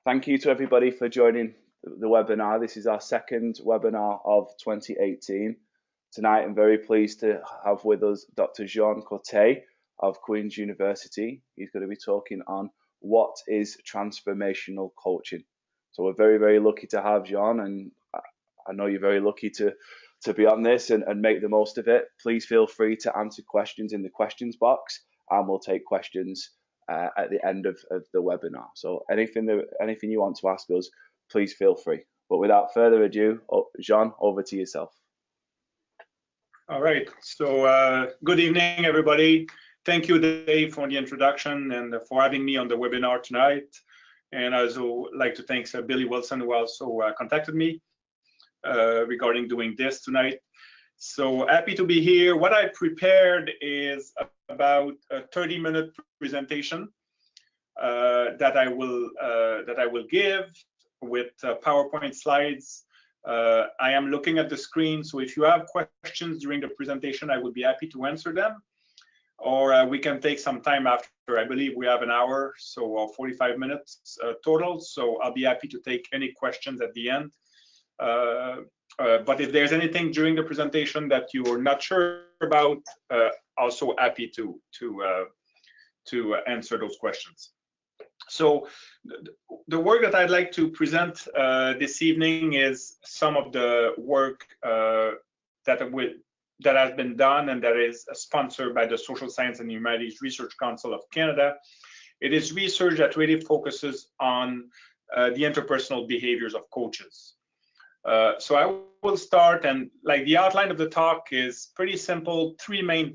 Thank you to everybody for joining the webinar. This is our second webinar of 2018. Tonight, I'm very pleased to have with us Dr. Jean Côté of Queen's University. He's going to be talking on what is transformational coaching. So we're very, very lucky to have Jean, and I know you're very lucky to be on this and make the most of it. Please feel free to answer questions in the questions box, and we'll take questions at the end of the webinar. So anything you want to ask us, please feel free. But without further ado, Jean, over to yourself. All right. So good evening, everybody. Thank you, Dave, for the introduction and for having me on the webinar tonight. And I also like to thank Billy Wilson, who also contacted me regarding doing this tonight. So happy to be here. What I prepared is about a 30-minute presentation that I will give with PowerPoint slides. I am looking at the screen, so if you have questions during the presentation, I would be happy to answer them. Or we can take some time after. I believe we have an hour, so 45 minutes total. So I'll be happy to take any questions at the end. But if there's anything during the presentation that you are not sure about, also happy to answer those questions. So the work that I'd like to present this evening is some of the work that has been done and that is sponsored by the Social Science and Humanities Research Council of Canada. It is research that really focuses on the interpersonal behaviors of coaches. So I will start, and like the outline of the talk is pretty simple, three main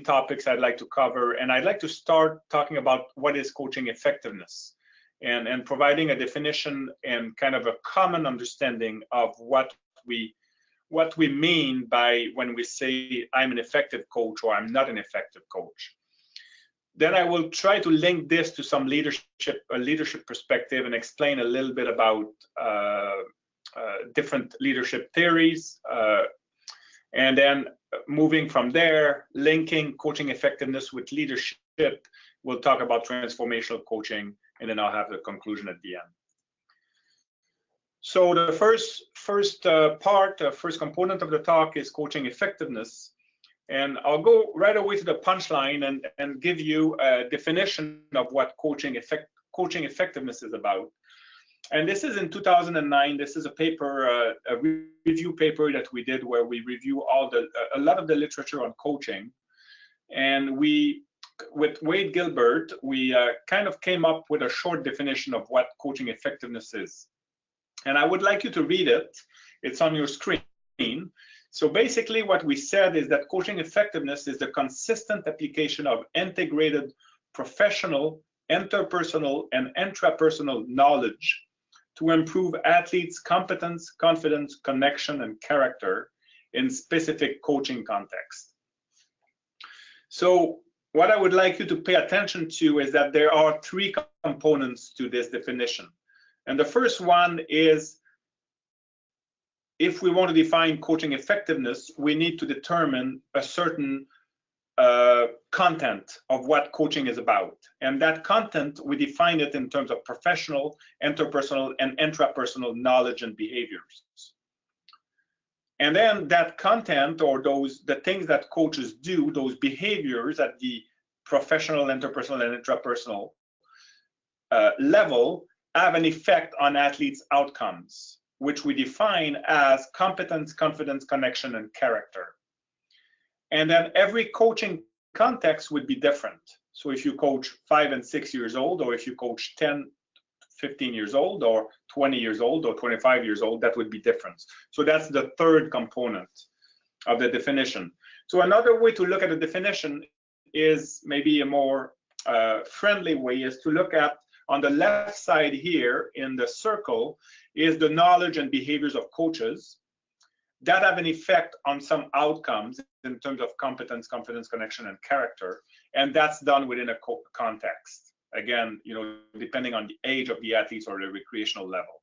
topics I'd like to cover. And I'd like to start talking about what is coaching effectiveness and providing a definition and kind of a common understanding of what we mean by when we say I'm an effective coach or I'm not an effective coach. Then I will try to link this to some leadership perspective and explain a little bit about different leadership theories. And then moving from there, linking coaching effectiveness with leadership, we'll talk about transformational coaching, and then I'll have the conclusion at the end. So the first component of the talk is coaching effectiveness. And I'll go right away to the punchline and give you a definition of what coaching effectiveness is about. And this is in 2009. This is a paper, a review paper that we did where we review a lot of the literature on coaching. And with Wade Gilbert, we kind of came up with a short definition of what coaching effectiveness is. And I would like you to read it. It's on your screen. So basically what we said is that coaching effectiveness is the consistent application of integrated professional, interpersonal, and intrapersonal knowledge to improve athletes' competence, confidence, connection, and character in specific coaching context. So what I would like you to pay attention to is that there are three components to this definition. And the first one is, if we want to define coaching effectiveness, we need to determine a certain content of what coaching is about. And that content, we define it in terms of professional, interpersonal, and intrapersonal knowledge and behaviors. And then that content, or the things that coaches do, those behaviors at the professional, interpersonal, and intrapersonal level, have an effect on athletes' outcomes, which we define as competence, confidence, connection, and character. And then every coaching context would be different. So if you coach 5 and 6 years old, or if you coach 10, 15 years old, or 20 years old, or 25 years old, that would be different. So that's the third component of the definition. So another way to look at the definition is maybe a more friendly way, is to look at, on the left side here in the circle, is the knowledge and behaviors of coaches that have an effect on some outcomes in terms of competence, confidence, connection, and character. And that's done within a context. Again, depending on the age of the athletes or the recreational level.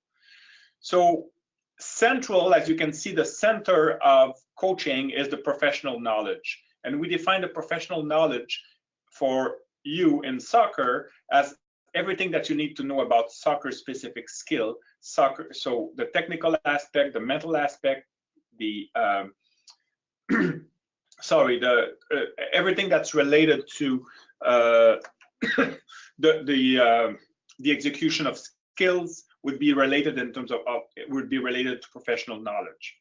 So central, as you can see, the center of coaching is the professional knowledge. And we define the professional knowledge for you in soccer as everything that you need to know about soccer specific skill, soccer, so the technical aspect, the mental aspect, the everything that's related to the execution of skills would be related in terms of would be related to professional knowledge.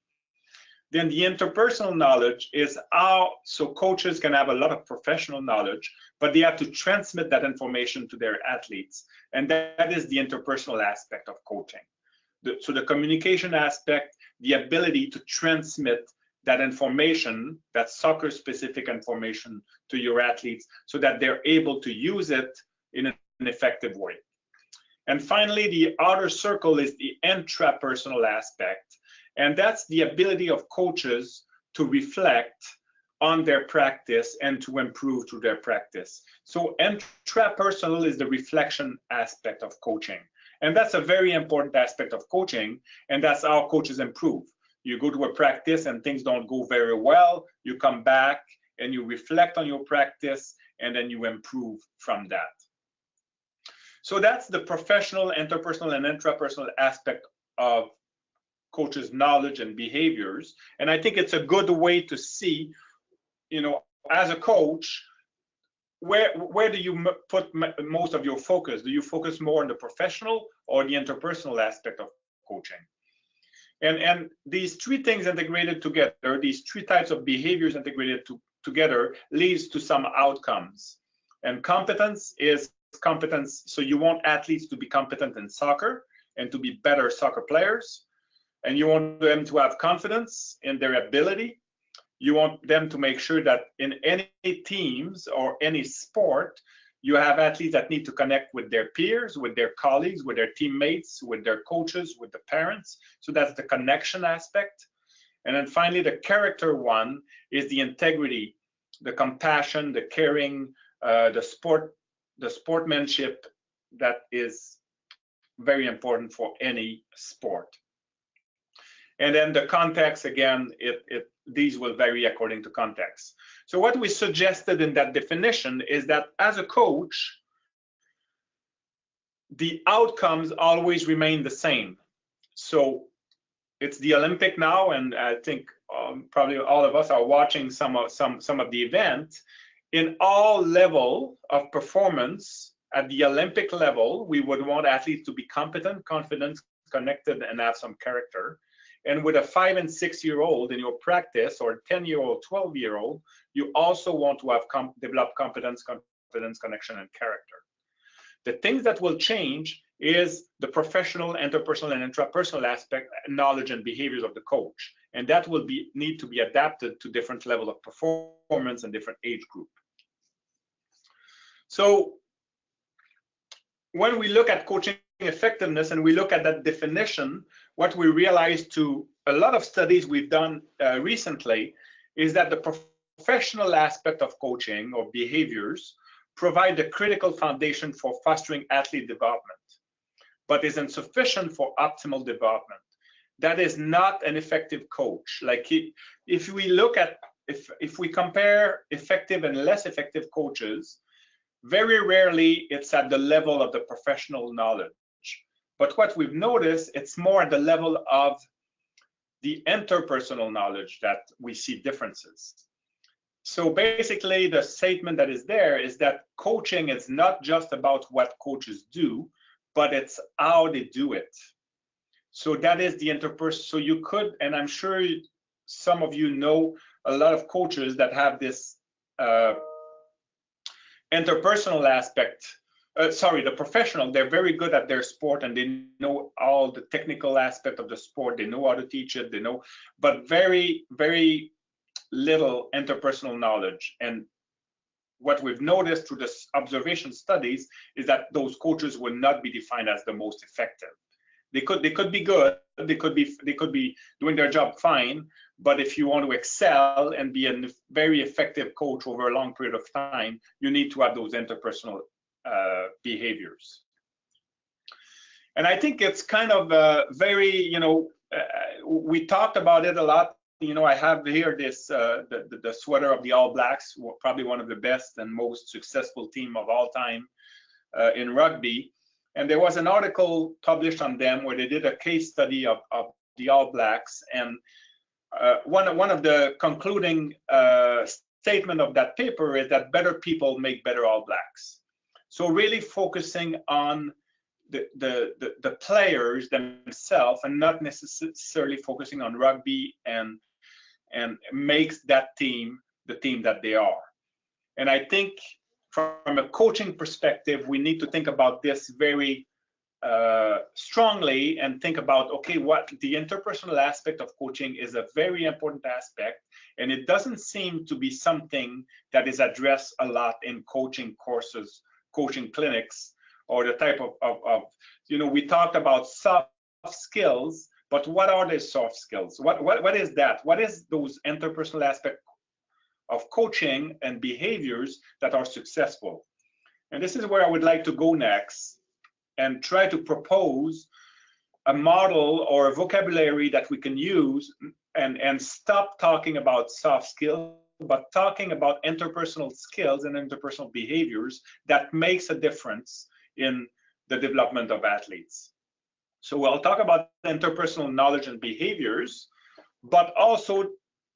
Then the interpersonal knowledge is how, so coaches can have a lot of professional knowledge, but they have to transmit that information to their athletes. And that is the interpersonal aspect of coaching. So the communication aspect, the ability to transmit that information, that soccer specific information to your athletes so that they're able to use it in an effective way. And finally, the outer circle is the intrapersonal aspect. And that's the ability of coaches to reflect on their practice and to improve through their practice. So intrapersonal is the reflection aspect of coaching. And that's a very important aspect of coaching, and that's how coaches improve. You go to a practice and things don't go very well, you come back and you reflect on your practice, and then you improve from that. So that's the professional, interpersonal, and intrapersonal aspect of coaches' knowledge and behaviors. And I think it's a good way to see, you know, as a coach, where do you put most of your focus? Do you focus more on the professional or the interpersonal aspect of coaching? And these three things integrated together, these three types of behaviors integrated together, leads to some outcomes. And competence is competence. So you want athletes to be competent in soccer and to be better soccer players. And you want them to have confidence in their ability. You want them to make sure that in any teams or any sport, you have athletes that need to connect with their peers, with their colleagues, with their teammates, with their coaches, with the parents. So that's the connection aspect. And then finally, the character one is the integrity, the compassion, the caring, the sportsmanship that is very important for any sport. And then the context, again, these will vary according to context. So what we suggested in that definition is that as a coach, the outcomes always remain the same. So it's the Olympic now, and I think probably all of us are watching some of the events. In all level of performance, at the Olympic level, we would want athletes to be competent, confident, connected, and have some character. And with a 5- and 6-year-old in your practice, or 10-year-old, 12-year-old, you also want to have develop competence, connection, and character. The things that will change is the professional, interpersonal, and intrapersonal aspect, knowledge and behaviors of the coach. And that will need to be adapted to different level of performance and different age group. So when we look at coaching effectiveness and we look at that definition, what we realize to a lot of studies we've done recently is that the professional aspect of coaching or behaviors provide the critical foundation for fostering athlete development, but is insufficient for optimal development. That is not an effective coach. Like if we look at, if we compare effective and less effective coaches, very rarely it's at the level of the professional knowledge. But what we've noticed, it's more at the level of the interpersonal knowledge that we see differences. So basically, the statement that is there is that coaching is not just about what coaches do, but it's how they do it. So that is the interpersonal. So you could, and I'm sure some of you know a lot of coaches that have this interpersonal aspect. The professional, they're very good at their sport and they know all the technical aspect of the sport. They know how to teach it, they know, but very, very little interpersonal knowledge. And what we've noticed through the observation studies is that those coaches will not be defined as the most effective. They could be good, they could be doing their job fine, but if you want to excel and be a very effective coach over a long period of time, you need to have those interpersonal behaviors. And I think it's kind of very, we talked about it a lot. I have here this the sweater of the All Blacks, probably one of the best and most successful team of all time. in rugby. And there was an article published on them where they did a case study of the All Blacks. And one of the concluding statement of that paper is that better people make better All Blacks. So really focusing on the players themselves and not necessarily focusing on rugby and makes that team the team that they are. And I think from a coaching perspective, we need to think about this very strongly and think about, okay, what the interpersonal aspect of coaching is a very important aspect, and it doesn't seem to be something that is addressed a lot in coaching courses, coaching clinics, or the type of we talked about soft skills, but what are the soft skills? What is that? What is those interpersonal aspects of coaching and behaviors that are successful? And this is where I would like to go next and try to propose a model or a vocabulary that we can use and stop talking about soft skills, but talking about interpersonal skills and interpersonal behaviors that makes a difference in the development of athletes. So I'll talk about interpersonal knowledge and behaviors, but also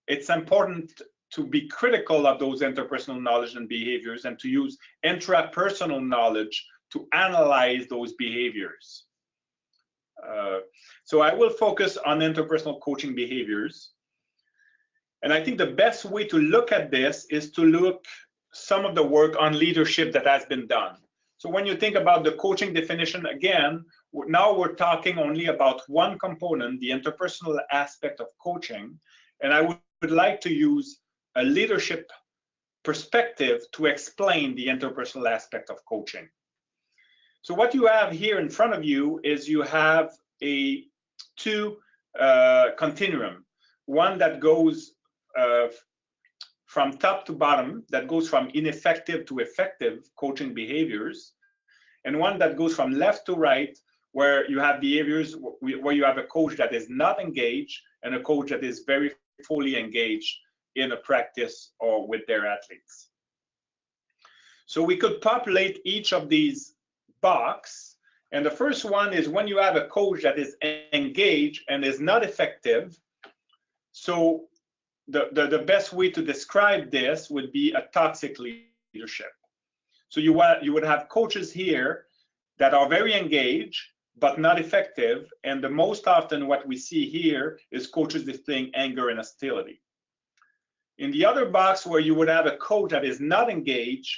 it's important to be critical of those interpersonal knowledge and behaviors and to use intrapersonal knowledge to analyze those behaviors. So I will focus on interpersonal coaching behaviors. And I think the best way to look at this is to look some of the work on leadership that has been done. So when you think about the coaching definition, again, now we're talking only about one component, the interpersonal aspect of coaching. And I would like to use a leadership perspective to explain the interpersonal aspect of coaching. So what you have here in front of you is you have a two continuum, one that goes from top to bottom, that goes from ineffective to effective coaching behaviors, and one that goes from left to right, where you have behaviors where you have a coach that is not engaged and a coach that is very fully engaged in a practice or with their athletes. So we could populate each of these boxes, and the first one is when you have a coach that is engaged and is not effective. So the best way to describe this would be a toxic leadership. So you would have coaches here that are very engaged but not effective, and the most often what we see here is coaches displaying anger and hostility. In the other box, where you would have a coach that is not engaged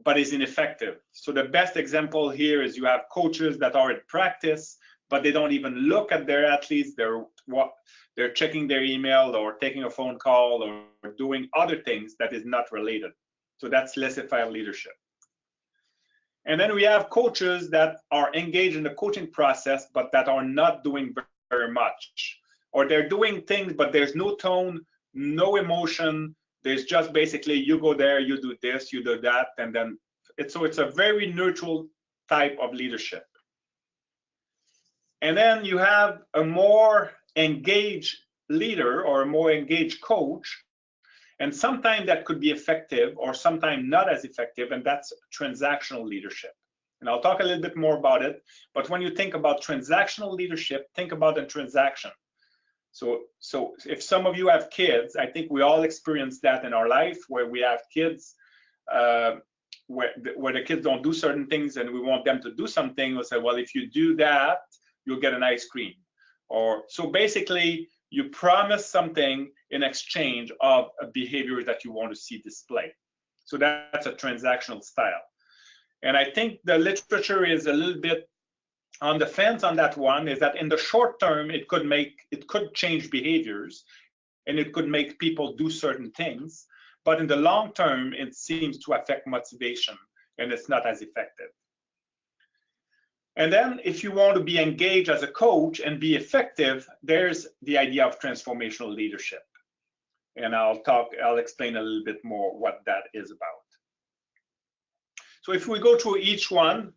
but is ineffective. So the best example here is you have coaches that are in practice, but they don't even look at their athletes. They're checking their email or taking a phone call or doing other things that is not related. So that's laissez-faire leadership. And then we have coaches that are engaged in the coaching process, but that are not doing very much. Or they're doing things, but there's no tone, no emotion. There's just basically, you go there, you do this, you do that, and then it's a very neutral type of leadership. And then you have a more engaged leader or a more engaged coach, and sometimes that could be effective or sometimes not as effective, and that's transactional leadership. And I'll talk a little bit more about it, but when you think about transactional leadership, think about a transaction. So if some of you have kids, I think we all experience that in our life, where we have kids where the kids don't do certain things and we want them to do something. We'll say, well, if you do that, you'll get an ice cream. Or so basically, you promise something in exchange of a behavior that you want to see displayed. So that's a transactional style. And I think the literature is a little bit on the fence on that one, is that in the short term, it could change behaviors and it could make people do certain things. But in the long term, it seems to affect motivation and it's not as effective. And then if you want to be engaged as a coach and be effective, there's the idea of transformational leadership. And I'll explain a little bit more what that is about. So if we go through each one,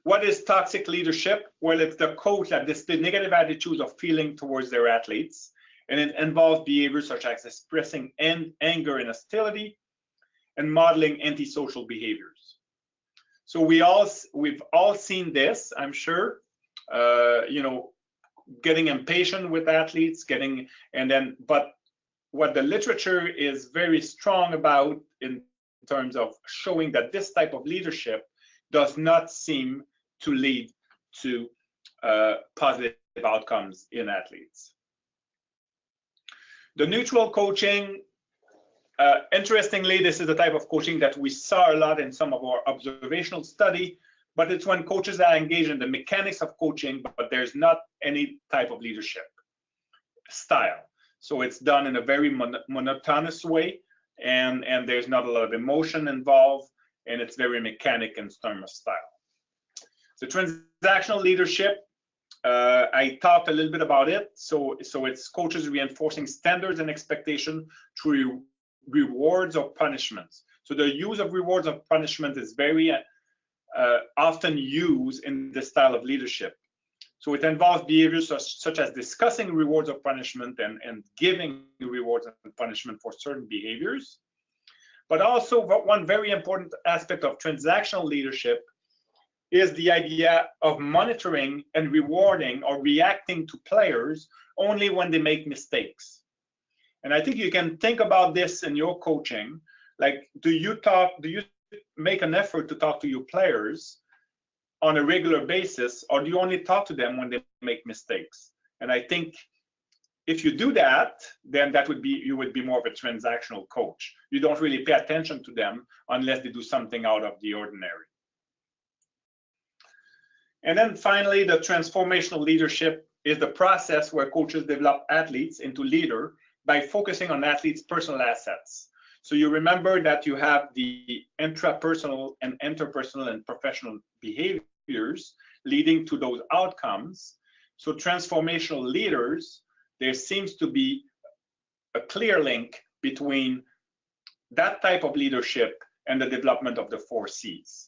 what is toxic leadership? Well, it's the coach that displays negative attitudes or feeling towards their athletes. And it involves behaviors such as expressing anger and hostility and modeling antisocial behaviors. So we've all seen this, I'm sure. You know, getting impatient with athletes, but what the literature is very strong about in terms of showing that this type of leadership does not seem to lead to positive outcomes in athletes. The neutral coaching, interestingly, this is the type of coaching that we saw a lot in some of our observational study, but it's when coaches are engaged in the mechanics of coaching, but there's not any type of leadership style. So it's done in a very monotonous way, and there's not a lot of emotion involved, and it's very mechanic in terms of style. So transactional leadership, I talked a little bit about it. So it's coaches reinforcing standards and expectation through rewards or punishments. So the use of rewards or punishment is very often used in this style of leadership. So it involves behaviors such as discussing rewards or punishment and giving rewards and punishment for certain behaviors. But also one very important aspect of transactional leadership is the idea of monitoring and rewarding or reacting to players only when they make mistakes. And I think you can think about this in your coaching. Like, do you make an effort to talk to your players on a regular basis, or do you only talk to them when they make mistakes? And I think if you do that, then you would be more of a transactional coach. You don't really pay attention to them unless they do something out of the ordinary. And then finally, the transformational leadership is the process where coaches develop athletes into leader by focusing on athletes' personal assets. So you remember that you have the intrapersonal and interpersonal and professional behaviors leading to those outcomes. So transformational leaders, there seems to be a clear link between that type of leadership and the development of the 4 C's.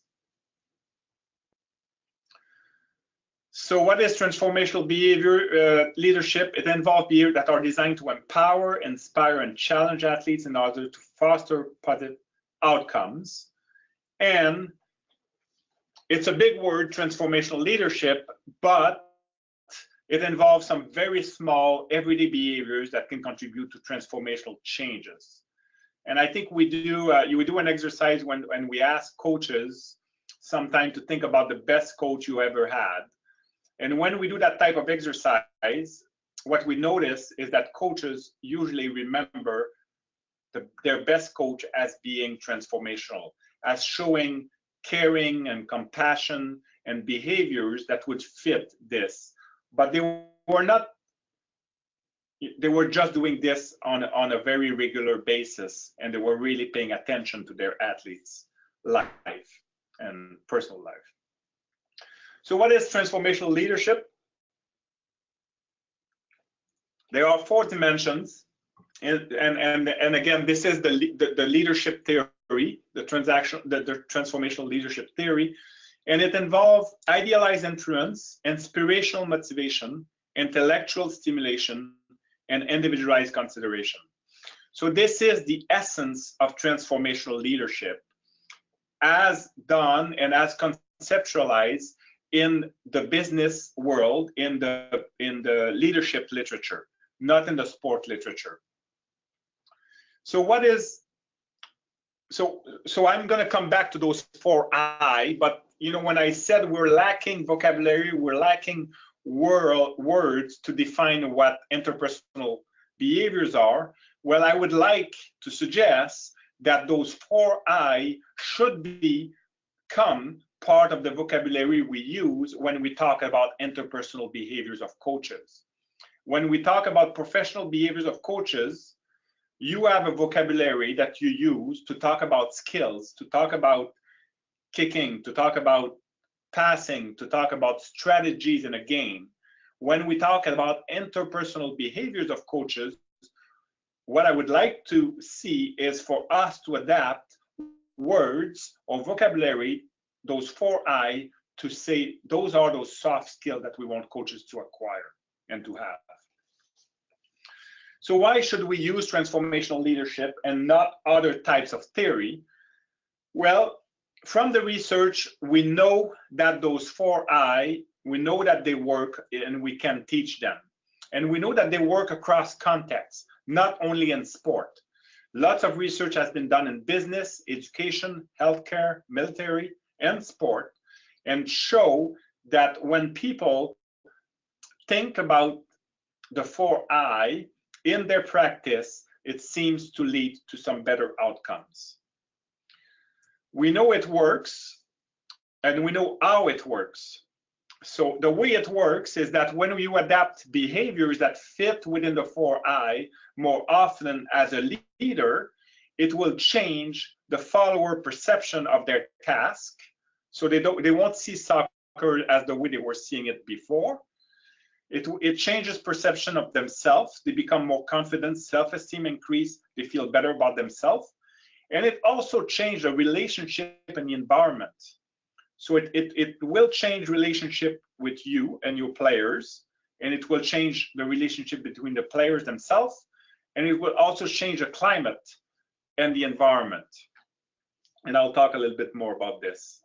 So what is transformational behavior leadership? It involves behaviors that are designed to empower, inspire, and challenge athletes in order to foster positive outcomes. And it's a big word, transformational leadership, but it involves some very small everyday behaviors that can contribute to transformational changes. And I think we do an exercise when we ask coaches sometime to think about the best coach you ever had. And when we do that type of exercise, what we notice is that coaches usually remember their best coach as being transformational, as showing caring and compassion and behaviors that would fit this. But they were just doing this on a very regular basis, and they were really paying attention to their athletes' life and personal life. So what is transformational leadership? There are 4 dimensions, and again, this is the leadership theory, the transformational leadership theory, and it involves idealized influence, inspirational motivation, intellectual stimulation, and individualized consideration. So this is the essence of transformational leadership, as done and as conceptualized in the business world, in the leadership literature, not in the sport literature. So I'm going to come back to those 4 I, but you know, when I said we're lacking vocabulary, we're lacking words to define what interpersonal behaviors are, well, I would like to suggest that those 4 I should become part of the vocabulary we use when we talk about interpersonal behaviors of coaches. When we talk about professional behaviors of coaches, you have a vocabulary that you use to talk about skills, to talk about kicking, to talk about passing, to talk about strategies in a game. When we talk about interpersonal behaviors of coaches, what I would like to see is for us to adapt words or vocabulary, those 4 I, to say those are those soft skills that we want coaches to acquire and to have. So why should we use transformational leadership and not other types of theory? Well, from the research, we know that those 4I, we know that they work and we can teach them. And we know that they work across contexts, not only in sport. Lots of research has been done in business, education, healthcare, military, and sport, and show that when people think about the 4I in their practice, it seems to lead to some better outcomes. We know it works, and we know how it works. So the way it works is that when you adapt behaviors that fit within the 4I more often as a leader, it will change the follower perception of their task. So they won't see soccer as the way they were seeing it before. It changes perception of themselves. They become more confident, self-esteem increase, they feel better about themselves. And it also changes the relationship and the environment. So it will change relationship with you and your players, and it will change the relationship between the players themselves, and it will also change the climate and the environment. And I'll talk a little bit more about this.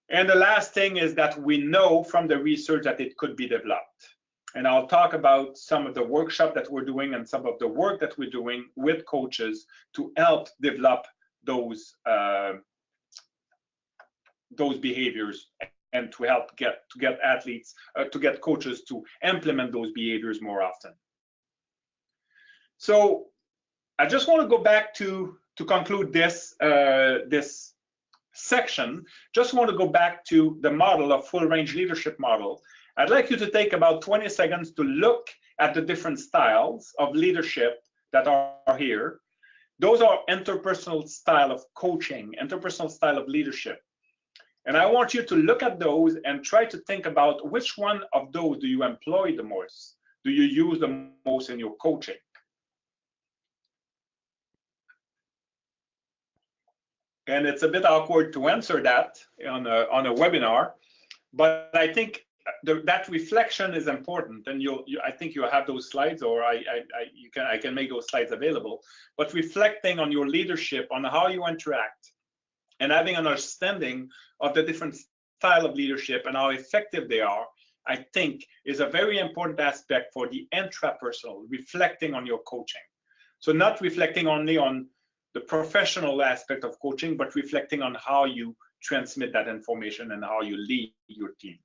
And the last thing is that we know from the research that it could be developed. And I'll talk about some of the workshop that we're doing and some of the work that we're doing with coaches to help develop those behaviors and to help get athletes, to get coaches to implement those behaviors more often. So I just want to go back to conclude this this section. Just want to go back to the model of full range leadership model. I'd like you to take about 20 seconds to look at the different styles of leadership that are here. Those are interpersonal style of coaching, interpersonal style of leadership. And I want you to look at those and try to think about which one of those do you employ the most? Do you use the most in your coaching? And it's a bit awkward to answer that on a webinar, but I think that reflection is important. And I think you have those slides, or I can make those slides available. But reflecting on your leadership, on how you interact, and having an understanding of the different style of leadership and how effective they are, I think is a very important aspect for the intrapersonal, reflecting on your coaching. So not reflecting only on the professional aspect of coaching, but reflecting on how you transmit that information and how you lead your team.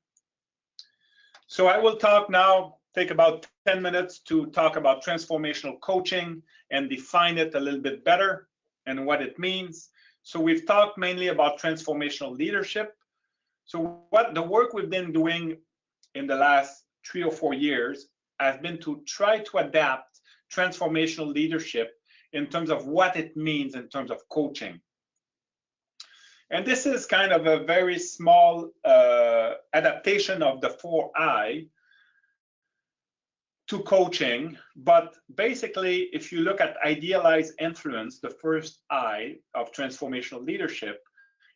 So I will talk now, take about 10 minutes to talk about transformational coaching and define it a little bit better and what it means. So we've talked mainly about transformational leadership. So what the work we've been doing in the last 3 or 4 years has been to try to adapt transformational leadership in terms of what it means in terms of coaching. And this is kind of a very small adaptation of the 4I to coaching, but basically, if you look at idealized influence, the first I of transformational leadership,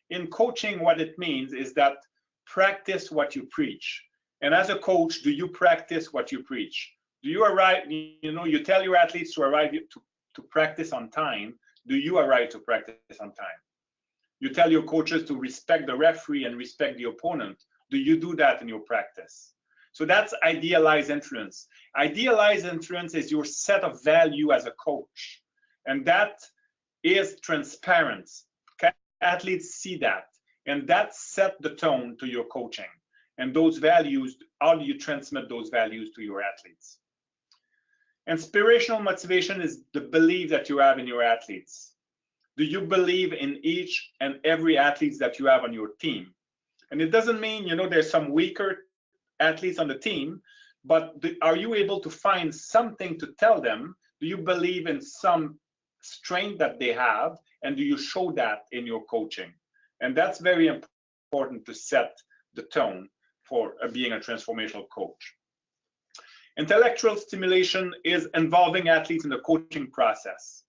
in coaching, what it means is that practice what you preach. And as a coach, do you practice what you preach? Do you arrive, you tell your athletes to arrive to practice on time. Do you arrive to practice on time? You tell your coaches to respect the referee and respect the opponent. Do you do that in your practice? So that's idealized influence. Idealized influence is your set of value as a coach. And that is transparent. Okay? Athletes see that. And that set the tone to your coaching. And those values, how do you transmit those values to your athletes? Inspirational motivation is the belief that you have in your athletes. Do you believe in each and every athlete that you have on your team? And it doesn't mean, there's some weaker athletes on the team, but are you able to find something to tell them? Do you believe in some strength that they have, and do you show that in your coaching? And that's very important to set the tone for being a transformational coach. Intellectual stimulation is involving athletes in the coaching process.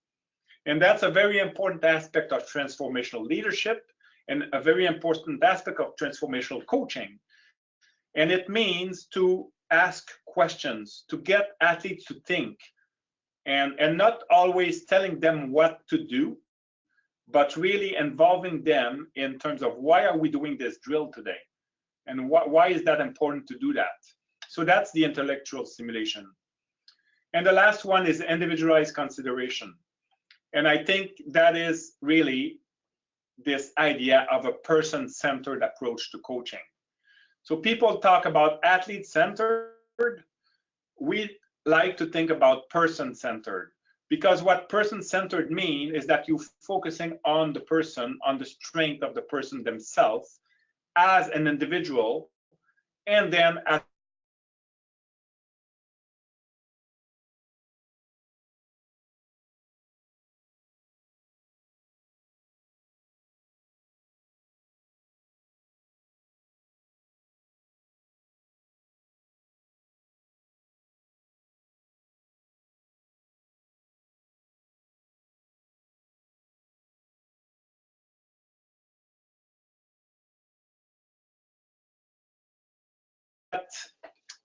And that's a very important aspect of transformational leadership and a very important aspect of transformational coaching. And it means to ask questions, to get athletes to think, and not always telling them what to do, but really involving them in terms of why are we doing this drill today? And why is that important to do that? So that's the intellectual stimulation. And the last one is individualized consideration. And I think that is really this idea of a person-centered approach to coaching. So people talk about athlete-centered. We like to think about person-centered, because what person-centered means is that you're focusing on the person, on the strength of the person themselves as an individual, and then as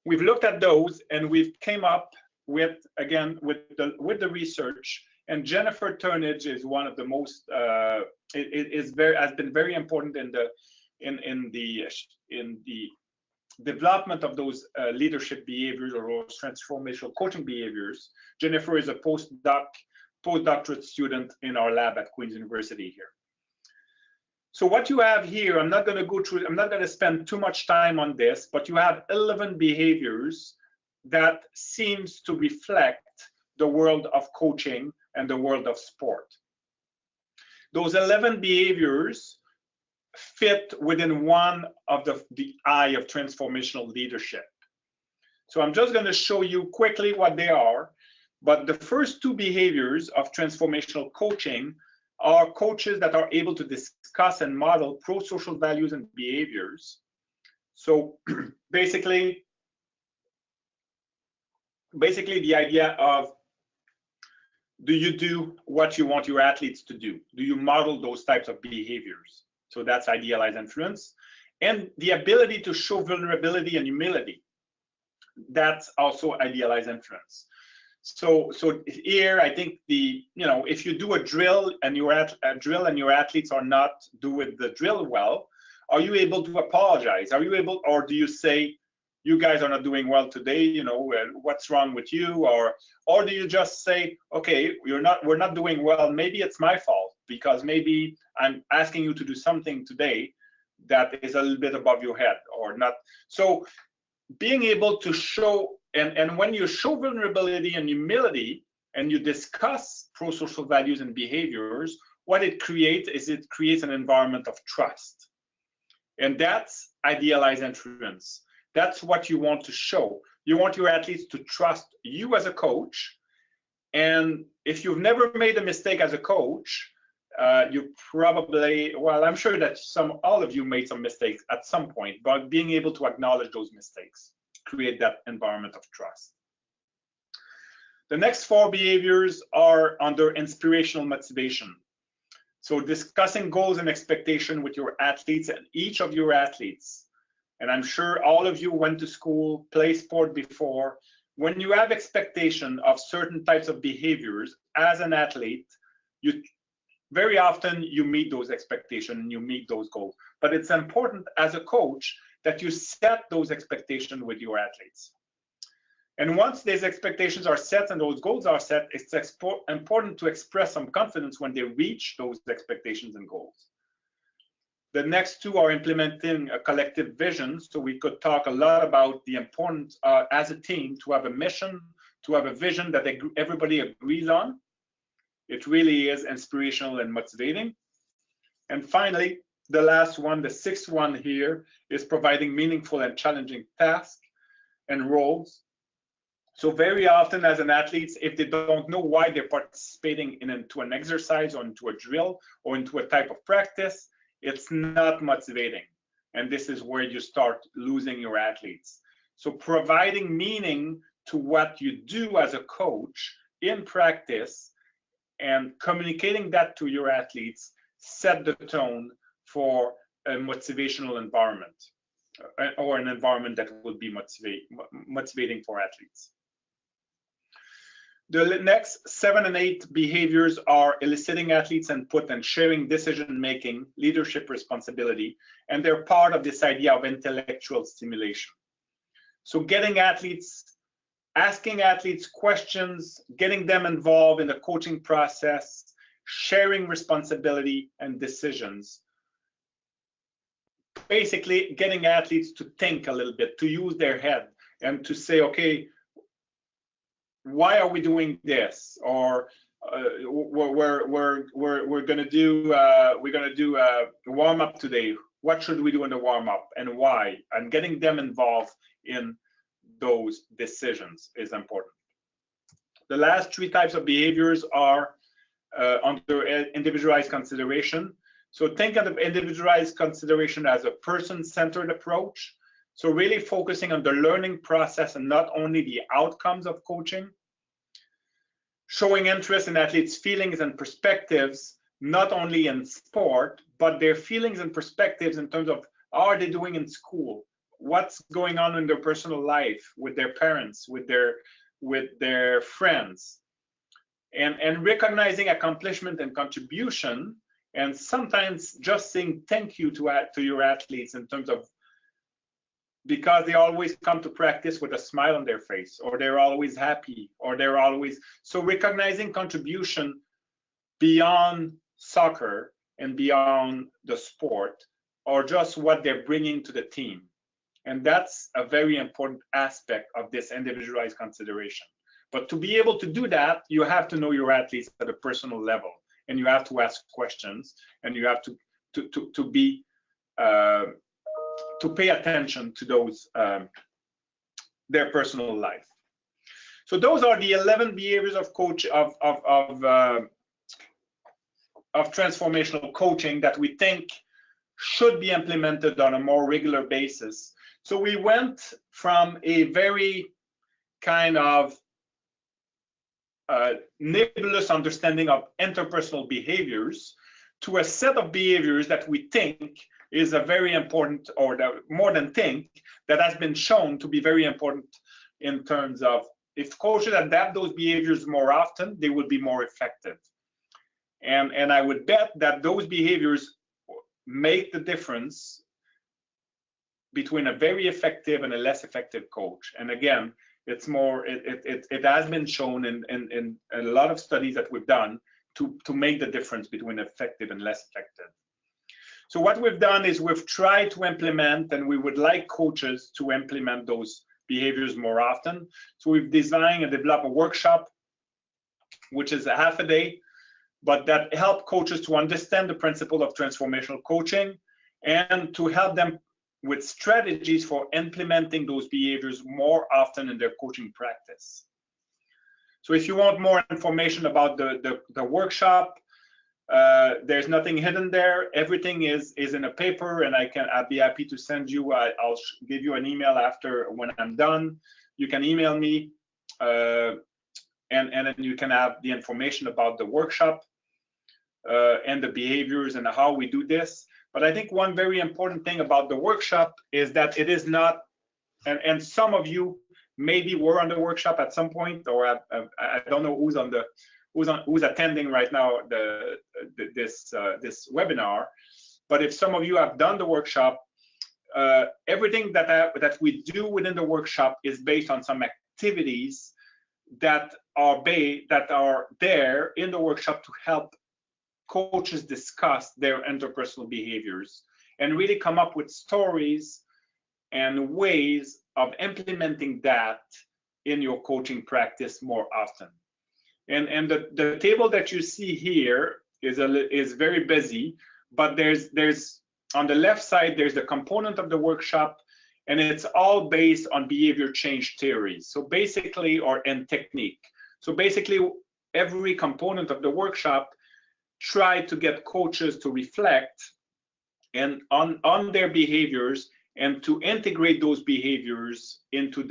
we've looked at those, and we've came up with, again, with the research. And Jennifer Turnage is one of the most has been very important in the development of those leadership behaviors or transformational coaching behaviors. Jennifer is a postdoctorate student in our lab at Queen's University here. So what you have here, I'm not going to go through, I'm not going to spend too much time on this, but you have 11 behaviors that seems to reflect the world of coaching and the world of sport. Those 11 behaviors fit within one of the eye of transformational leadership. So I'm just going to show you quickly what they are, but the first two behaviors of transformational coaching are coaches that are able to discuss and model pro-social values and behaviors. So basically the idea of, do you do what you want your athletes to do? Do you model those types of behaviors? So that's idealized influence. And the ability to show vulnerability and humility, that's also idealized influence. So here, I think if you do a drill and your athletes are not doing the drill well, are you able to apologize? Are you able, or do you say, you guys are not doing well today, what's wrong with you? Or do you just say, okay, we're not doing well, maybe it's my fault, because maybe I'm asking you to do something today that is a little bit above your head or not. So being able to show, and when you show vulnerability and humility and you discuss pro-social values and behaviors, what it creates is it creates an environment of trust. And that's idealized influence. That's what you want to show. You want your athletes to trust you as a coach. And if you've never made a mistake as a coach, you probably, well, I'm sure that all of you made some mistakes at some point, but being able to acknowledge those mistakes, create that environment of trust. The next four behaviors are under inspirational motivation. So discussing goals and expectation with your athletes and each of your athletes. And I'm sure all of you went to school, play sport before. When you have expectation of certain types of behaviors as an athlete, very often you meet those expectations and you meet those goals. But it's important as a coach that you set those expectations with your athletes. And once these expectations are set and those goals are set, it's important to express some confidence when they reach those expectations and goals. The next two are implementing a collective vision. So we could talk a lot about the importance as a team to have a mission, to have a vision that everybody agrees on. It really is inspirational and motivating. And finally, the last one, the sixth one here, is providing meaningful and challenging tasks and roles. So very often as an athlete, if they don't know why they're participating into an exercise or into a drill or into a type of practice, it's not motivating. And this is where you start losing your athletes. So providing meaning to what you do as a coach in practice and communicating that to your athletes set the tone for a motivational environment or an environment that will be motivating for athletes. The next 7 and 8 behaviors are eliciting athletes' input and sharing decision-making, leadership responsibility, and they're part of this idea of intellectual stimulation. So getting athletes, asking athletes questions, getting them involved in the coaching process, sharing responsibility and decisions. Basically getting athletes to think a little bit, to use their head and to say, okay, why are we doing this? Or we're gonna do a warm up today. What should we do in the warm up and why? And getting them involved in those decisions is important. The last 3 types of behaviors are under individualized consideration. So think of individualized consideration as a person-centered approach. So really focusing on the learning process and not only the outcomes of coaching. Showing interest in athletes' feelings and perspectives, not only in sport, but their feelings and perspectives in terms of how are they doing in school, what's going on in their personal life, with their parents, with their friends, and recognizing accomplishment and contribution, and sometimes just saying thank you to your athletes in terms of, because they always come to practice with a smile on their face, or they're always happy, or they're always, so recognizing contribution beyond soccer and beyond the sport, or just what they're bringing to the team. And that's a very important aspect of this individualized consideration. But to be able to do that, you have to know your athletes at a personal level, and you have to ask questions, and you have to pay attention to those their personal life. So those are the 11 behaviors of transformational coaching that we think should be implemented on a more regular basis. So we went from a very kind of nebulous understanding of interpersonal behaviors to a set of behaviors that we think is a very important, or that more than think, that has been shown to be very important in terms of, if coaches adapt those behaviors more often, they will be more effective. And I would bet that those behaviors make the difference between a very effective and a less effective coach. And again, it's more, it has been shown in a lot of studies that we've done to make the difference between effective and less effective. So what we've done is we've tried to implement, and we would like coaches to implement those behaviors more often. So we've designed and developed a workshop, which is a half a day, but that help coaches to understand the principle of transformational coaching and to help them with strategies for implementing those behaviors more often in their coaching practice. So if you want more information about the workshop, there's nothing hidden there. Everything is in a paper, and I'll be happy to send you. I'll give you an email after when I'm done. You can email me, and then you can have the information about the workshop and the behaviors and how we do this. But I think one very important thing about the workshop is that it is not, and some of you maybe were on the workshop at some point, or I don't know who's attending right now this webinar. But if some of you have done the workshop, everything that we do within the workshop is based on some activities that are there in the workshop to help coaches discuss their interpersonal behaviors and really come up with stories and ways of implementing that in your coaching practice more often. And the table that you see here is very busy, but there's on the left side, there's the component of the workshop, and it's all based on behavior change theories. So basically, or in technique. So basically, every component of the workshop try to get coaches to reflect and on their behaviors and to integrate those behaviors into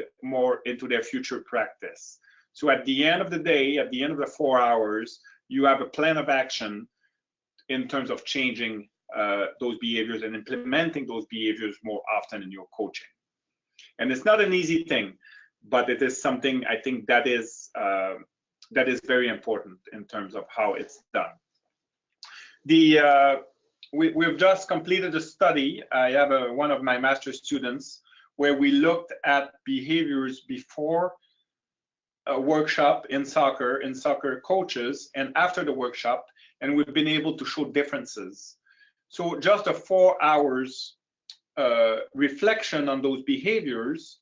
their future practice. So at the end of the day, at the end of the 4 hours, you have a plan of action in terms of changing those behaviors and implementing those behaviors more often in your coaching. And it's not an easy thing, but it is something I think that is that is very important in terms of how it's done. We've just completed a study. I have one of my master's students where we looked at behaviors before a workshop in soccer coaches, and after the workshop, and we've been able to show differences. So just a 4 hours reflection on those behaviors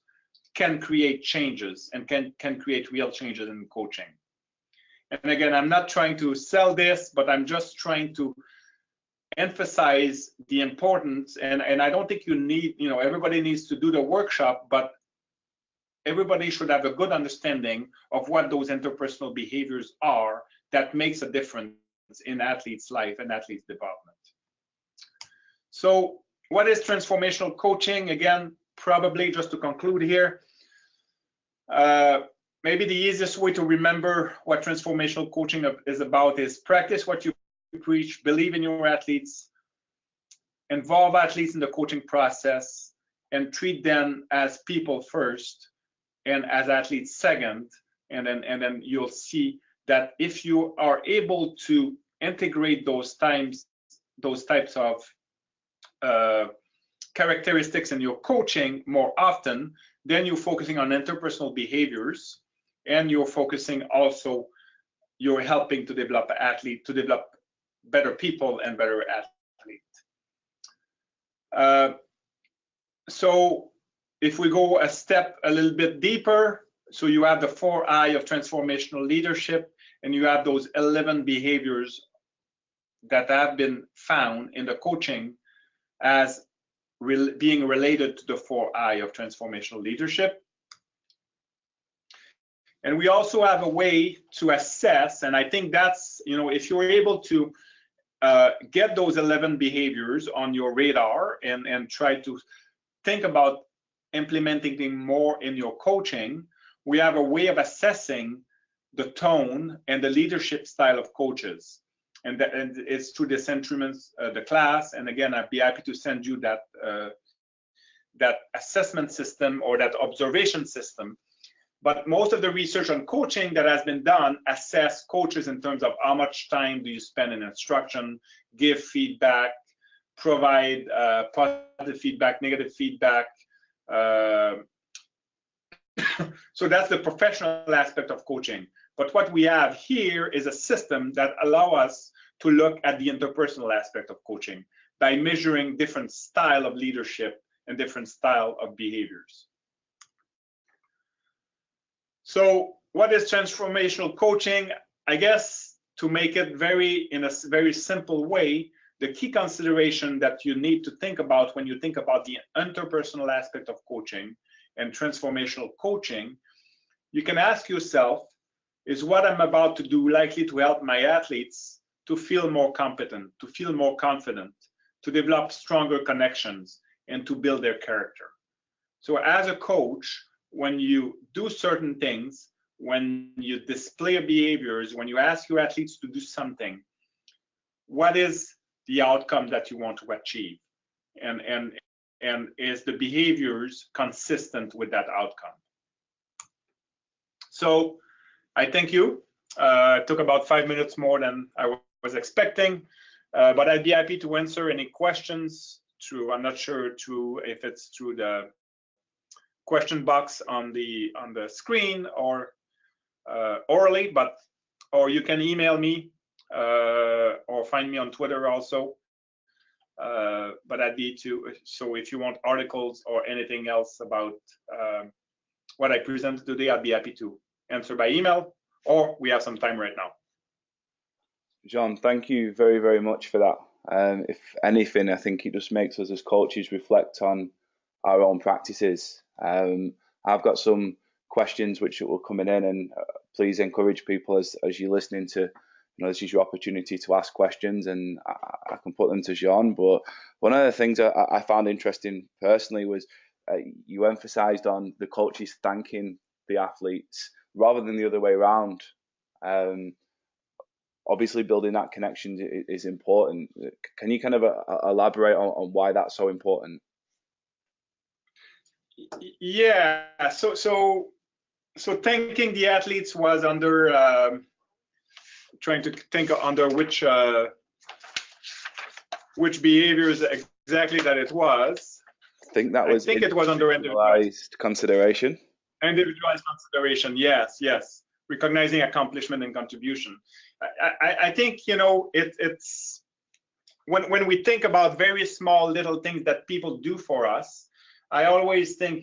can create changes and can create real changes in coaching. And again, I'm not trying to sell this, but I'm just trying to emphasize the importance, and I don't think you need, everybody needs to do the workshop, but everybody should have a good understanding of what those interpersonal behaviors are that makes a difference in athletes' life and athletes' development. So what is transformational coaching? Again, probably just to conclude here, maybe the easiest way to remember what transformational coaching is about is practice what you preach, believe in your athletes, involve athletes in the coaching process, and treat them as people first and as athletes second. And then you'll see that if you are able to integrate those types of characteristics in your coaching more often, then you're focusing on interpersonal behaviors, and you're focusing also, you're helping to develop better people and better athletes. So if we go a step a little bit deeper, so you have the 4I of transformational leadership, and you have those 11 behaviors that have been found in the coaching as being related to the 4I of transformational leadership. And we also have a way to assess, and I think that's, if you're able to get those 11 behaviors on your radar and try to think about implementing them more in your coaching, we have a way of assessing the tone and the leadership style of coaches. And it's through this instrument, the class. And again, I'd be happy to send you that assessment system or that observation system. But most of the research on coaching that has been done assess coaches in terms of how much time do you spend in instruction, give feedback, provide positive feedback, negative feedback. So that's the professional aspect of coaching. But what we have here is a system that allows us to look at the interpersonal aspect of coaching by measuring different style of leadership and different style of behaviors. So what is transformational coaching? I guess to make it in a very simple way, the key consideration that you need to think about when you think about the interpersonal aspect of coaching and transformational coaching, you can ask yourself, is what I'm about to do likely to help my athletes to feel more competent, to feel more confident, to develop stronger connections, and to build their character? So as a coach, when you do certain things, when you display behaviors, when you ask your athletes to do something, what is the outcome that you want to achieve? And is the behaviors consistent with that outcome? So I thank you. It took about 5 minutes more than I was expecting, but I'd be happy to answer any questions through, I'm not sure if it's through the question box on the screen or orally, or you can email me or find me on Twitter also. But I'd be so if you want articles or anything else about what I presented today, I'd be happy to answer by email, or we have some time right now. John, thank you very, very much for that. If anything, I think it just makes us as coaches reflect on our own practices. I've got some questions which will coming in, and please encourage people as you're listening to, this is your opportunity to ask questions, and I can put them to Jean. But one of the things I found interesting personally was you emphasized on the coaches thanking the athletes rather than the other way around. Obviously, building that connection is important. Can you kind of elaborate on why that's so important? Yeah, so So thanking the athletes was under, trying to think under which behaviors exactly that it was. I think that was it was under individualized consideration. Individualized consideration, yes, yes. Recognizing accomplishment and contribution. I think, it's when we think about very small little things that people do for us, I always think,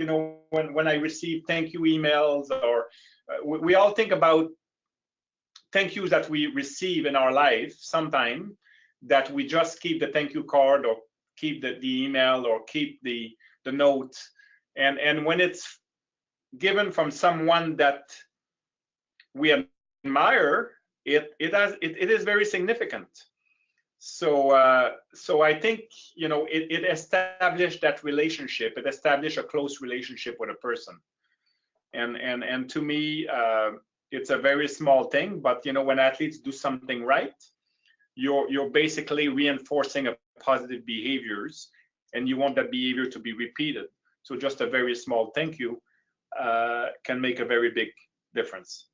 when I receive thank you emails, or we all think about thank yous that we receive in our life sometime, that we just keep the thank you card, or keep the email, or keep the note. And when it's given from someone that we admire, it is very significant. So I think, it established that relationship. It established a close relationship with a person. And to me, it's a very small thing, but when athletes do something right, you're basically reinforcing a positive behaviors, and you want that behavior to be repeated. So just a very small thank you can make a very big difference.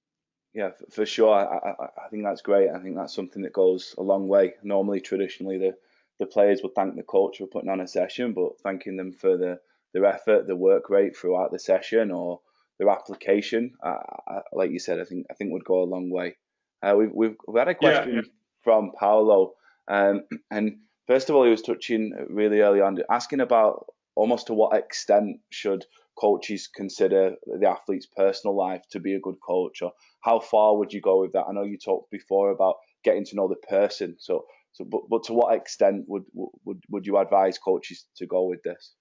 Yeah, for sure. I think that's great. I think that's something that goes a long way. Normally, traditionally, the players would thank the coach for putting on a session, but thanking them for their effort, the work rate throughout the session, or their application, like you said, I think would go a long way. We've had a question from Paolo, and first of all, he was touching really early on, asking about almost to what extent should coaches consider the athlete's personal life to be a good coach, or how far would you go with that? I know you talked before about getting to know the person, but to what extent would you advise coaches to go with this?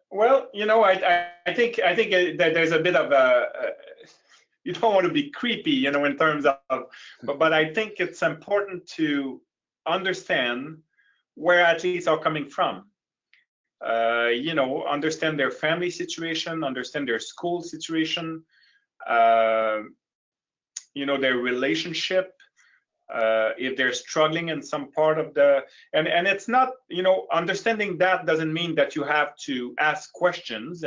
Well, I think that there's a bit of you don't want to be creepy, in terms of, but I think it's important to understand where athletes are coming from. Understand their family situation, understand their school situation, their relationship, if they're struggling in some part of and it's not, understanding that doesn't mean that you have to ask questions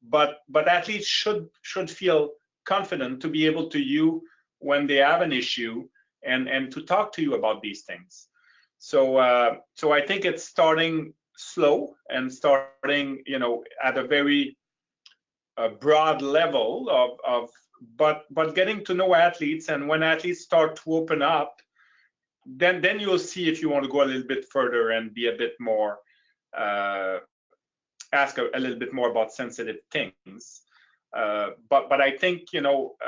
but athletes should feel confident to be able to when they have an issue and to talk to you about these things. So I think it's starting slow and starting, at a very broad level but getting to know athletes, and when athletes start to open up, then you'll see if you want to go a little bit further and be a bit more, ask a little bit more about sensitive things. But I think,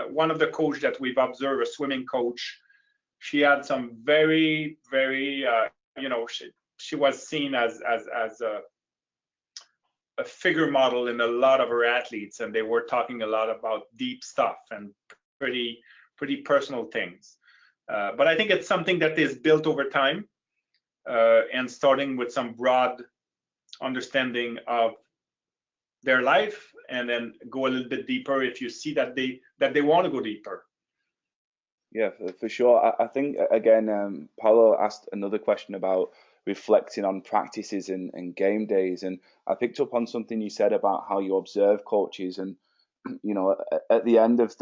one of the coaches that we've observed, a swimming coach, she had some very, very, she was seen as a figure model in a lot of her athletes, and they were talking a lot about deep stuff and pretty personal things. But I think it's something that is built over time, and starting with some broad understanding of their life, and then go a little bit deeper if you see that they want to go deeper. Yeah, for sure. I think, again, Paulo asked another question about reflecting on practices and game days, and I picked up on something you said about how you observe coaches, and at the end of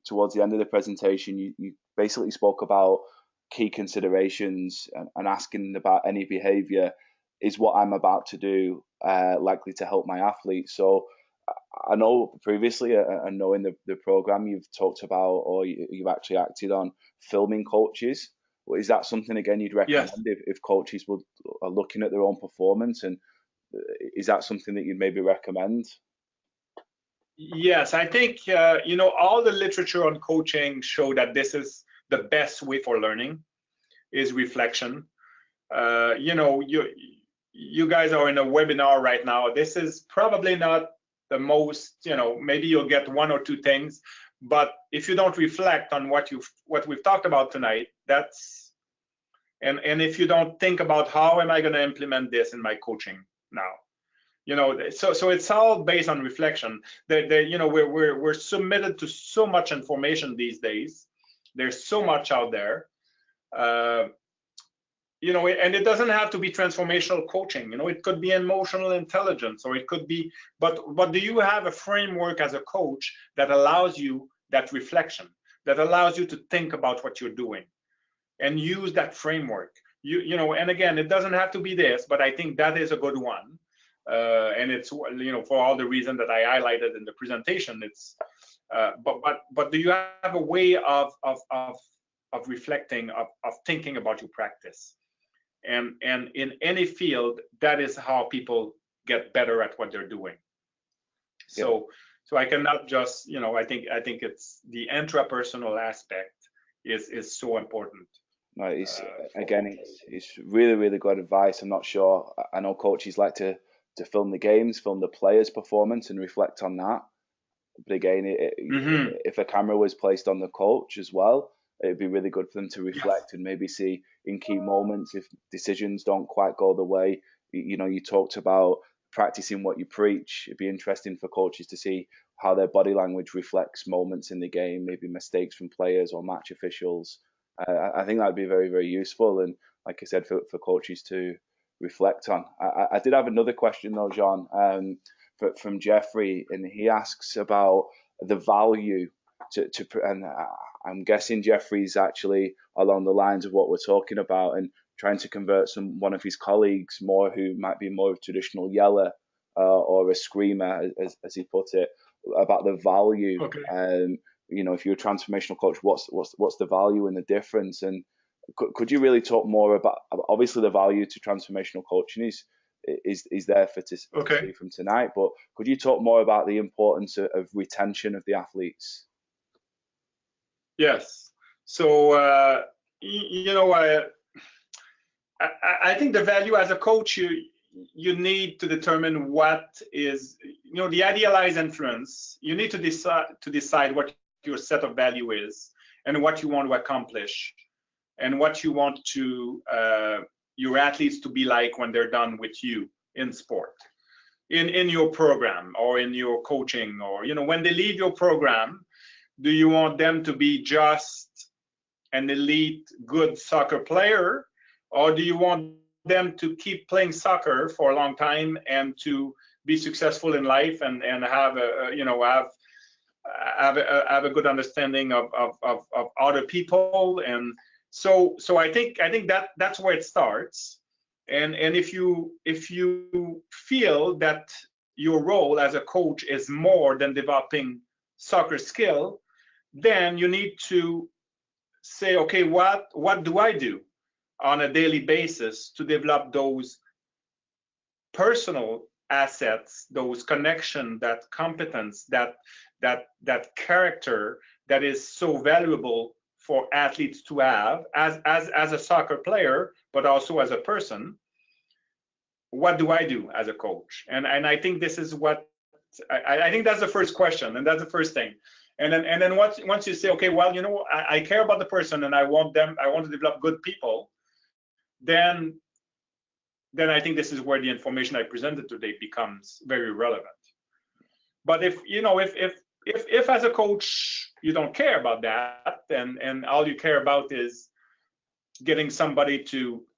towards the end of the presentation, you basically spoke about key considerations and asking about any behavior. Is what I'm about to do likely to help my athlete? So I know previously, and knowing the program, you've talked about, or you've actually acted on, filming coaches. Is that something, again, you'd recommend? Yes. If coaches are looking at their own performance, and is that something that you'd maybe recommend? Yes, I think all the literature on coaching show that this is the best way for learning, is reflection. You guys are in a webinar right now. This is probably not the most, maybe you'll get one or two things, but if you don't reflect on what we've talked about tonight, and if you don't think about how am I going to implement this in my coaching now, so it's all based on reflection. We're submitted to so much information these days. There's so much out there. and it doesn't have to be transformational coaching. It could be emotional intelligence, or it could be, but do you have a framework as a coach that allows you that reflection, that allows you to think about what you're doing and use that framework? And again, it doesn't have to be this, but I think that is a good one. And it's, for all the reasons that I highlighted in the presentation, it's, but do you have a way of reflecting, of thinking about your practice? And in any field, that is how people get better at what they're doing. So I cannot just, I think it's the intrapersonal aspect is so important. No, it's really, really good advice. I'm not sure. I know coaches like to film the games, film the players' performance, and reflect on that. But again, if a camera was placed on the coach as well, it'd be really good for them to reflect and maybe see in key moments if decisions don't quite go the way. You talked about practicing what you preach. It'd be interesting for coaches to see how their body language reflects moments in the game, maybe mistakes from players or match officials. I think that'd be very, very useful, and like I said, for coaches to reflect on. I did have another question though, Jean, from Jeffrey, and he asks about the value and I'm guessing Jeffrey's actually along the lines of what we're talking about and trying to convert one of his colleagues more who might be more of a traditional yeller or a screamer, as he put it, about the value. Okay. If you're a transformational coach, what's the value and the difference? And could you really talk more about, obviously the value to transformational coaching is there to see from tonight, but could you talk more about the importance of retention of the athletes? Yes. So I think the value as a coach, you need to determine what is, the idealized influence. You need to decide what your set of value is and what you want to accomplish and what you want to your athletes to be like when they're done with you in sport, in your program or in your coaching, or when they leave your program. Do you want them to be just an elite good soccer player, or do you want them to keep playing soccer for a long time and to be successful in life and have have a good understanding of other people? And so I think that's where it starts. And if you feel that your role as a coach is more than developing soccer skill, then you need to say, okay, what do I do on a daily basis to develop those personal assets, those connection, that competence, that character that is so valuable for athletes to have as a soccer player, but also as a person. What do I do as a coach? And I think this is what I think that's the first question, and that's the first thing. And then once you say, okay, well, I care about the person and I want to develop good people, then I think this is where the information I presented today becomes very relevant. But if as a coach you don't care about that, and all you care about is getting somebody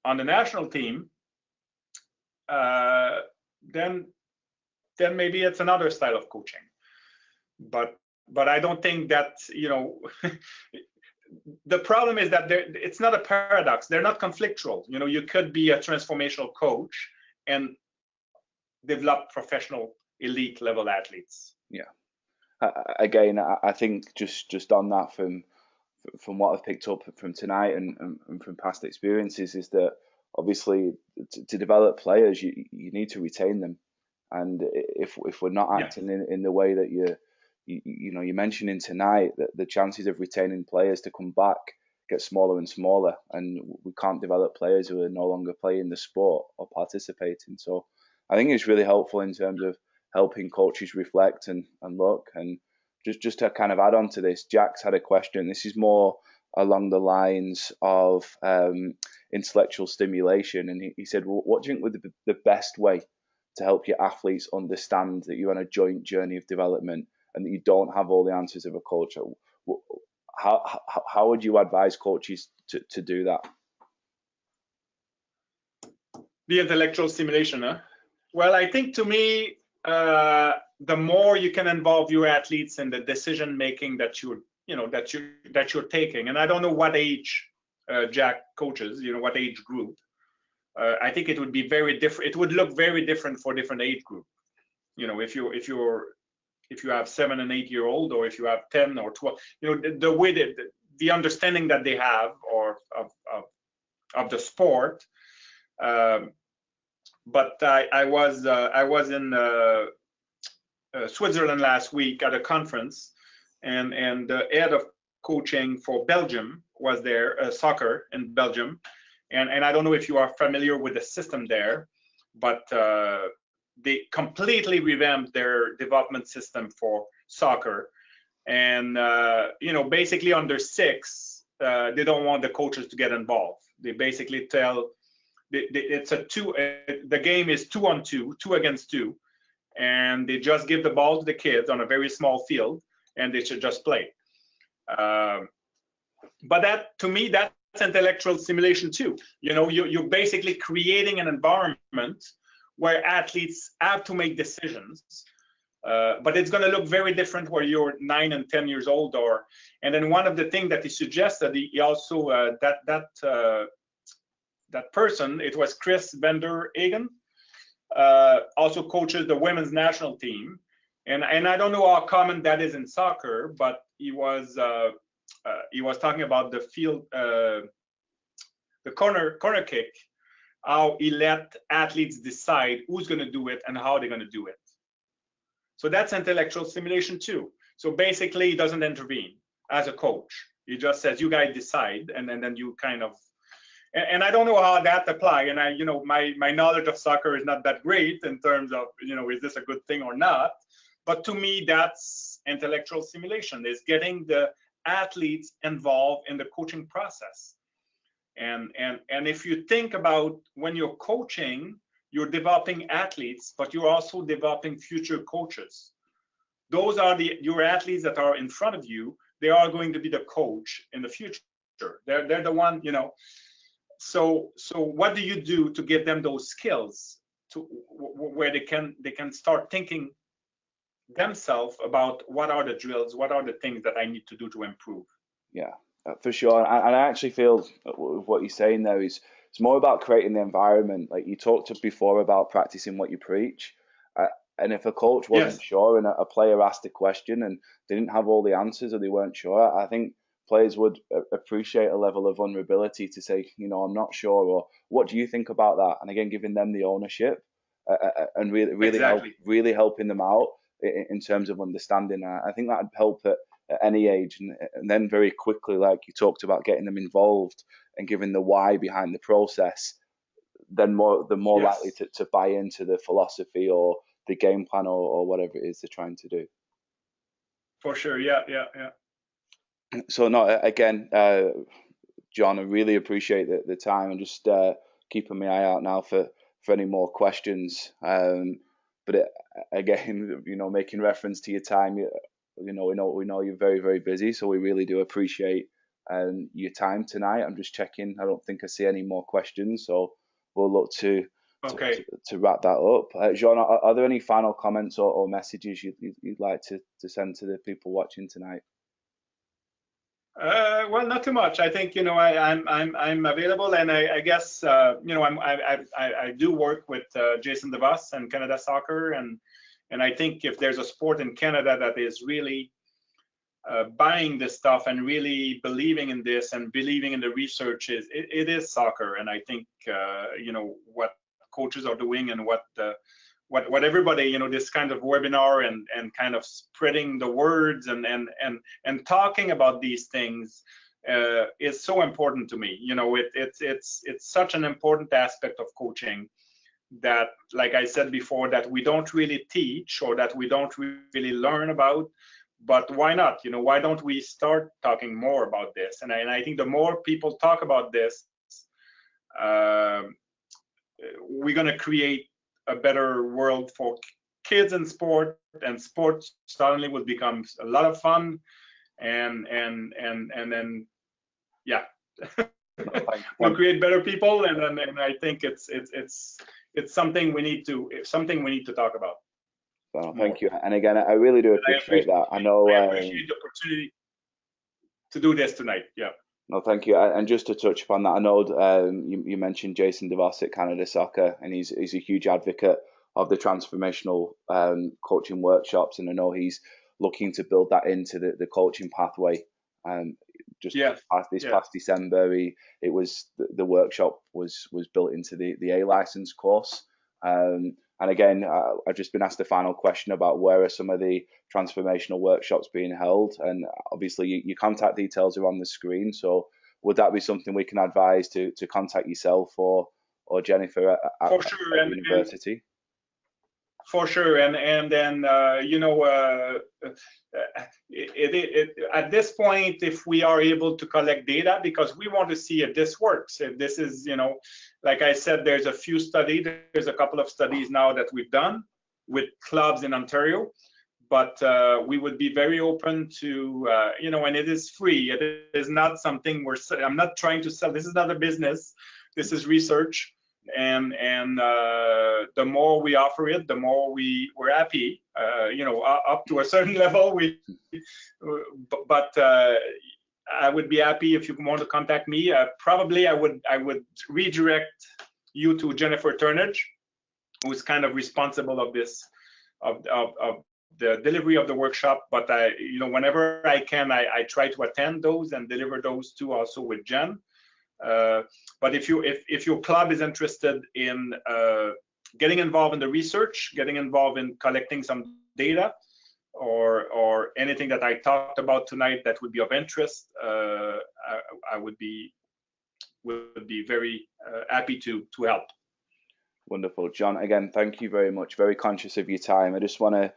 on the national team, then maybe it's another style of coaching. But I don't think that, the problem is that it's not a paradox. They're not conflictual. You could be a transformational coach and develop professional elite level athletes. Yeah. Again, I think just on that, from what I've picked up from tonight and from past experiences, is that obviously to develop players, you need to retain them. And if we're not acting in the way that you're mentioning tonight, that the chances of retaining players to come back get smaller and smaller, and we can't develop players who are no longer playing the sport or participating. So I think it's really helpful in terms of helping coaches reflect and look. And just to kind of add on to this, Jack's had a question. This is more along the lines of intellectual stimulation, and he said, well, what do you think would be the best way to help your athletes understand that you're on a joint journey of development and that you don't have all the answers of a coach? How would you advise coaches to do that? The intellectual stimulation, huh? Well, I think to me, the more you can involve your athletes in the decision making that you're taking, and I don't know what age Jack coaches, what age group. I think it would be very different. It would look very different for different age group. If you have 7 and 8 year old, or if you have 10 or 12, the way that the understanding that they have or of the sport. But I was in Switzerland last week at a conference, and the head of coaching for Belgium was there, soccer in Belgium, and I don't know if you are familiar with the system there, but they completely revamped their development system for soccer, and basically under 6, they don't want the coaches to get involved. They basically tell the game is 2-on-2, 2 against 2, and they just give the ball to the kids on a very small field, and they should just play. But that, to me, that's intellectual stimulation too. You're basically creating an environment where athletes have to make decisions, but it's going to look very different where you're 9 and 10 years old. And then one of the things that he suggested, he also that person, it was Chris Vender Hagen, also coaches the women's national team, and I don't know how common that is in soccer, but he was talking about the field, the corner kick, how he let athletes decide who's going to do it and how they're going to do it. So that's intellectual stimulation too. So basically, he doesn't intervene as a coach. He just says, you guys decide, and then you kind of. And I don't know how that apply. And my knowledge of soccer is not that great in terms of, is this a good thing or not? But to me, that's intellectual stimulation, is getting the athletes involved in the coaching process. And if you think about when you're coaching, you're developing athletes, but you're also developing future coaches. Those are your athletes that are in front of you. They are going to be the coach in the future. They're the one, So what do you do to give them those skills to where they can start thinking themselves about what are the drills, what are the things that I need to do to improve? Yeah, for sure. And I actually feel what you're saying there is it's more about creating the environment. Like you talked before about practicing what you preach. And if a coach wasn't sure and a player asked a question and they didn't have all the answers or they weren't sure, I think players would appreciate a level of vulnerability to say, I'm not sure, or what do you think about that? And again, giving them the ownership and really helping them out in terms of understanding that. I think that would help at any age. And then very quickly, like you talked about, getting them involved and giving the why behind the process, then they're more likely to buy into the philosophy or the game plan or whatever it is they're trying to do. For sure, yeah. So no, again, John, I really appreciate the time and just keeping my eye out now for any more questions. But again, making reference to your time, we know you're very, very busy, so we really do appreciate your time tonight. I'm just checking. I don't think I see any more questions, so we'll look to wrap that up. John, are there any final comments or messages you'd like to send to the people watching tonight? Well, not too much. I think I'm available, and I guess I do work with Jason DeVos and Canada Soccer, and I think if there's a sport in Canada that is really buying this stuff and really believing in this and believing in the research, it is soccer. And I think what coaches are doing and what everybody, this kind of webinar and kind of spreading the words and talking about these things is so important to me. It's such an important aspect of coaching that, like I said before, that we don't really teach or that we don't really learn about. But why not? Why don't we start talking more about this? And I think the more people talk about this, we're going to create a better world for kids in sport, and sports suddenly will become a lot of fun, and then we'll create better people, and I think it's something we need to talk about. Well, thank you, and again, I really do appreciate that. I know I appreciate the opportunity to do this tonight. Yeah. No, thank you. And just to touch upon that, I know you mentioned Jason DeVos at Canada Soccer, and he's a huge advocate of the transformational coaching workshops, and I know he's looking to build that into the coaching pathway. Past December, the workshop was built into the A license course. And again, I've just been asked a final question about where are some of the transformational workshops being held, and obviously your contact details are on the screen. So would that be something we can advise to contact yourself or Jennifer at university? For sure, and then at this point, if we are able to collect data, because we want to see if this works, if this is, like I said, there's a few studies, there's a couple of studies now that we've done with clubs in Ontario, but we would be very open to, and it is free. It is not something I'm not trying to sell. This is not a business. This is research. And the more we offer it, the more we're happy. Up to a certain level, but I would be happy if you want to contact me. Probably I would redirect you to Jennifer Turnage, who's kind of responsible of this, of the delivery of the workshop. But whenever I can, I try to attend those and deliver those too, also with Jen. But if your club is interested in getting involved in the research, getting involved in collecting some data, or anything that I talked about tonight that would be of interest, I would be very happy to help. Wonderful, John. Again, thank you very much. Very conscious of your time. I just want to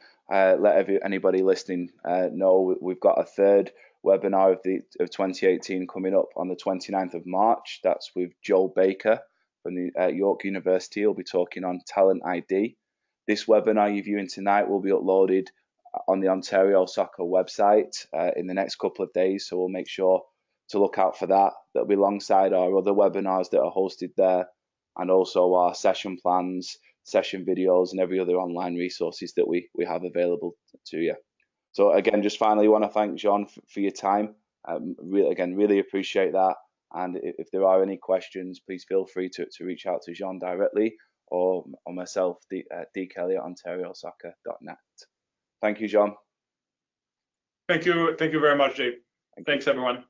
let anybody listening know we've got a third webinar of 2018 coming up on the 29th of March. That's with Joel Baker from the York University. He'll be talking on talent ID. This webinar you're viewing tonight will be uploaded on the Ontario Soccer website in the next couple of days, so we'll make sure to look out for that. That'll be alongside our other webinars that are hosted there, and also our session plans, session videos, and every other online resources that we have available to you. So again, just finally want to thank John for your time. Really appreciate that. And if there are any questions, please feel free to reach out to John directly or myself, dkelly at ontariosoccer.net. Thank you, John. Thank you very much, Dave. Thanks, everyone.